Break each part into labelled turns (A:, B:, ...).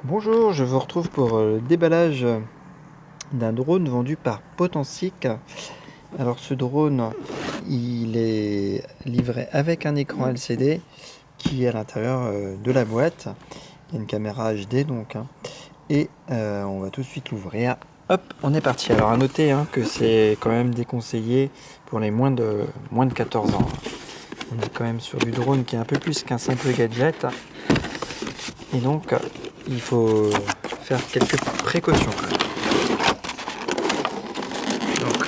A: Bonjour, je vous retrouve pour le déballage d'un drone vendu par Potensic. Alors ce drone, il est livré avec un écran LCD qui est à l'intérieur de la boîte. Il y a une caméra HD donc, hein. Et on va tout de suite l'ouvrir. Hop, on est parti. Alors à noter que c'est quand même déconseillé pour les moins de 14 ans. On est quand même sur du drone qui est un peu plus qu'un simple gadget. Et donc il faut faire quelques précautions quand même. Donc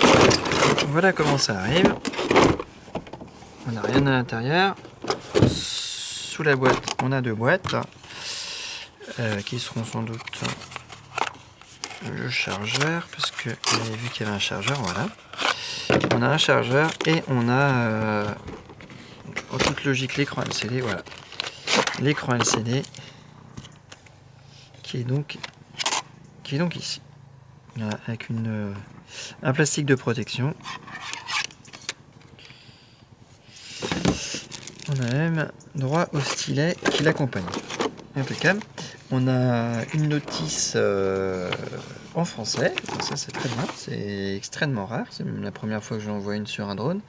A: voilà comment ça arrive. On n'a rien à l'intérieur. Sous la boîte, on a deux boîtes qui seront sans doute le chargeur, parce que vous avez vu qu'il y avait un chargeur. Voilà. On a un chargeur et on a en toute logique l'écran LCD. Voilà. L'écran LCD qui est donc ici. Voilà, avec un plastique de protection. On a même droit au stylet qui l'accompagne. Impeccable. On a une notice en français. Ça, c'est très bien. C'est extrêmement rare. C'est même la première fois que j'en vois une sur un drone.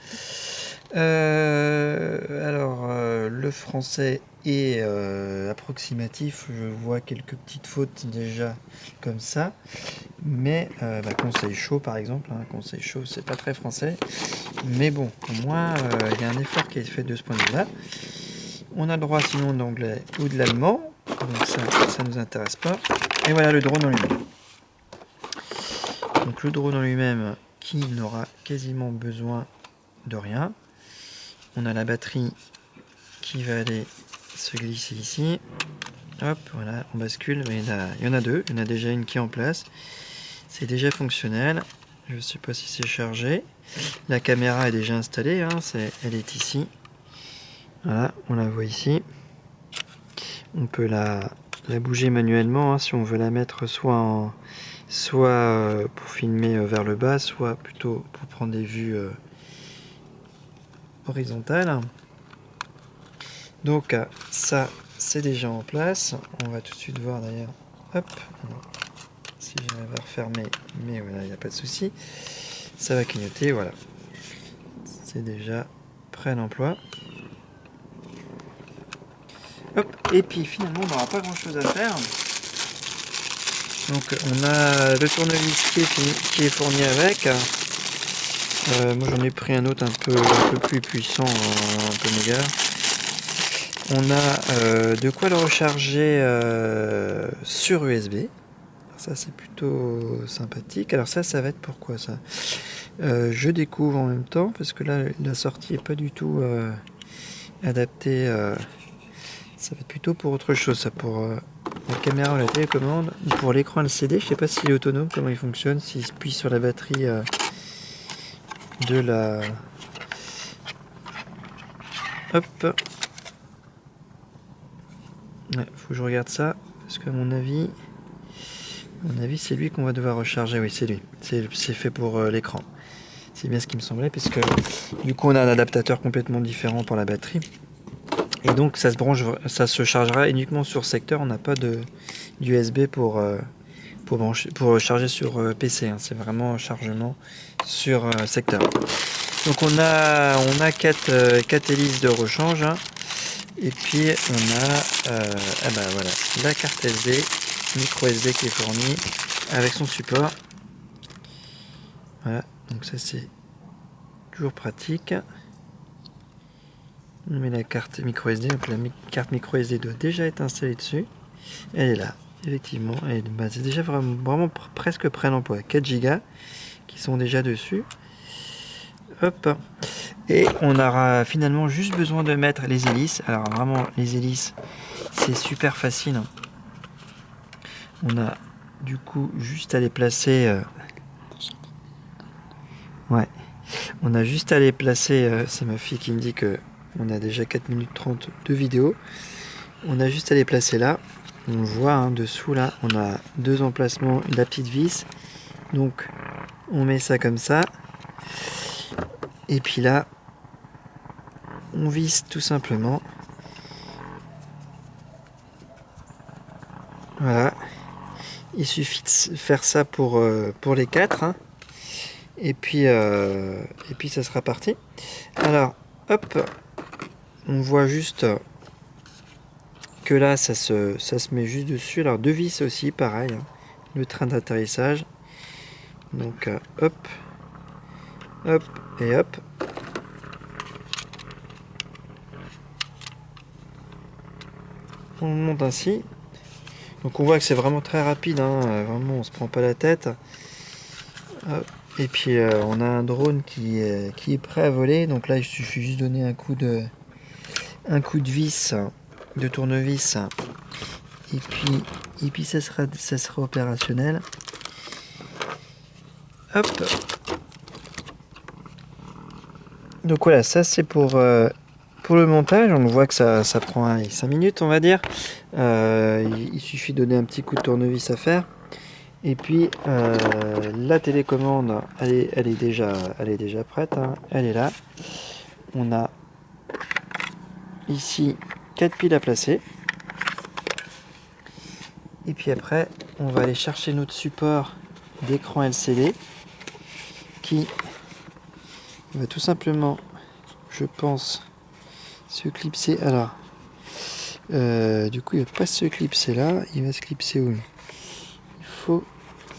A: Le français est approximatif. Je vois quelques petites fautes déjà comme ça. Mais conseil chaud, par exemple. Conseil chaud, c'est pas très français. Mais bon, au moins, il y a un effort qui est fait de ce point de vue-là. On a le droit sinon d'anglais ou de l'allemand. Donc ça nous intéresse pas. Et voilà le drone en lui-même. Donc le drone en lui-même qui n'aura quasiment besoin de rien. On a la batterie qui va aller se glisser ici. Hop, voilà, on bascule. Mais il y en a deux. Il y en a déjà une qui est en place. C'est déjà fonctionnel. Je ne sais pas si c'est chargé. La caméra est déjà installée. Elle est ici. Voilà, on la voit ici. On peut la bouger manuellement si on veut la mettre soit pour filmer vers le bas, soit plutôt pour prendre des vues horizontales. Donc ça, c'est déjà en place. On va tout de suite voir d'ailleurs. Hop, si j'arrive à refermer, mais voilà, il n'y a pas de souci. Ça va clignoter, voilà. C'est déjà prêt à l'emploi. Hop, et puis finalement, on n'aura pas grand chose à faire. Donc on a le tournevis qui est fourni avec. Moi j'en ai pris un autre un peu plus puissant, un peu méga. On a de quoi le recharger sur USB. Alors ça c'est plutôt sympathique. Alors ça va être pourquoi ça je découvre en même temps parce que là la sortie est pas du tout adaptée. Ça va être plutôt pour autre chose, ça, pour la caméra ou la télécommande. Pour l'écran LCD, je sais pas s'il est autonome, comment il fonctionne, s'il se plie sur la batterie de la... Hop. Ouais, faut que je regarde ça, parce qu'à mon avis, c'est lui qu'on va devoir recharger. Oui, c'est lui. C'est fait pour l'écran. C'est bien ce qui me semblait, parce que du coup, on a un adaptateur complètement différent pour la batterie. Et donc, ça se chargera uniquement sur secteur. On n'a pas d'USB pour charger sur PC. C'est vraiment un chargement sur secteur. Donc, on a 4 hélices de rechange. Et puis on a voilà, la carte SD, micro SD qui est fournie avec son support. Voilà, donc ça c'est toujours pratique. On met la carte micro SD, donc la carte micro SD doit déjà être installée dessus. Elle est là, effectivement, c'est déjà vraiment presque prêt à l'emploi. 4 Go qui sont déjà dessus. Hop. Et on aura finalement juste besoin de mettre les hélices. Alors vraiment les hélices c'est super facile. On a du coup juste à les placer. Ouais. On a juste à les placer. C'est ma fille qui me dit que on a déjà 4 minutes 30 de vidéo. On a juste à les placer là. On voit dessous là, on a 2 emplacements, la petite vis. Donc on met ça comme ça. Et puis là, on visse tout simplement. Voilà. Il suffit de faire ça pour les 4. Hein. Et puis ça sera parti. Alors, hop, on voit juste que là, ça se met juste dessus. Alors, 2 vis aussi, pareil. Hein. Le train d'atterrissage. Donc, hop, hop et hop. On le monte ainsi. Donc, on voit que c'est vraiment très rapide. Hein. Vraiment, on se prend pas la tête. Hop. Et puis, on a un drone qui est prêt à voler. Donc là, il suffit juste de donner un coup de vis, de tournevis. Et puis ça sera opérationnel. Hop. Donc voilà, ça c'est pour le montage. On voit que ça prend 5 minutes, on va dire. Il suffit de donner un petit coup de tournevis à faire. Et puis la télécommande, elle est déjà prête. Hein. Elle est là. On a ici 4 piles à placer. Et puis après, on va aller chercher notre support d'écran LCD qui va tout simplement, je pense, se clipser. Alors, du coup, il ne va pas se clipser là. Il va se clipser où?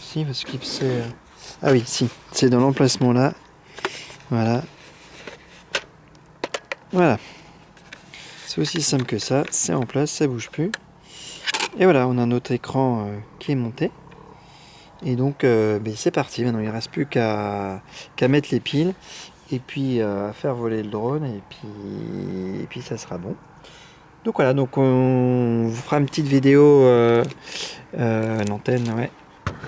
A: Si, il va se clipser. Ah oui, si, c'est dans l'emplacement là. Voilà. Voilà. C'est aussi simple que ça. C'est en place, ça bouge plus. Et voilà, on a notre écran qui est monté. Et donc, c'est parti. Maintenant, il ne reste plus qu'à mettre les piles. Et puis, à faire voler le drone. Et puis ça sera bon. Donc voilà, donc on vous fera une petite vidéo. L'antenne, ouais.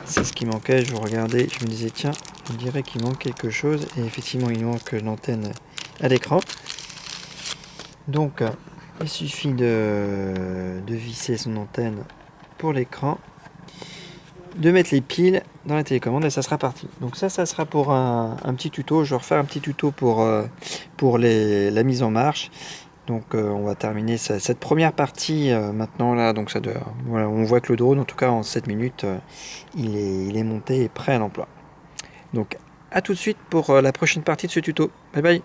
A: C'est ce qui manquait. Je regardais, je me disais, tiens, on dirait qu'il manque quelque chose. Et effectivement, il manque l'antenne à l'écran. Donc, il suffit de visser son antenne pour l'écran, de mettre les piles dans la télécommande et ça sera parti. Donc ça sera pour un petit tuto. Je vais refaire un petit tuto pour la mise en marche. Donc on va terminer cette première partie maintenant là. Donc voilà, on voit que le drone, en tout cas en 7 minutes, il est monté et prêt à l'emploi. Donc à tout de suite pour la prochaine partie de ce tuto. Bye bye.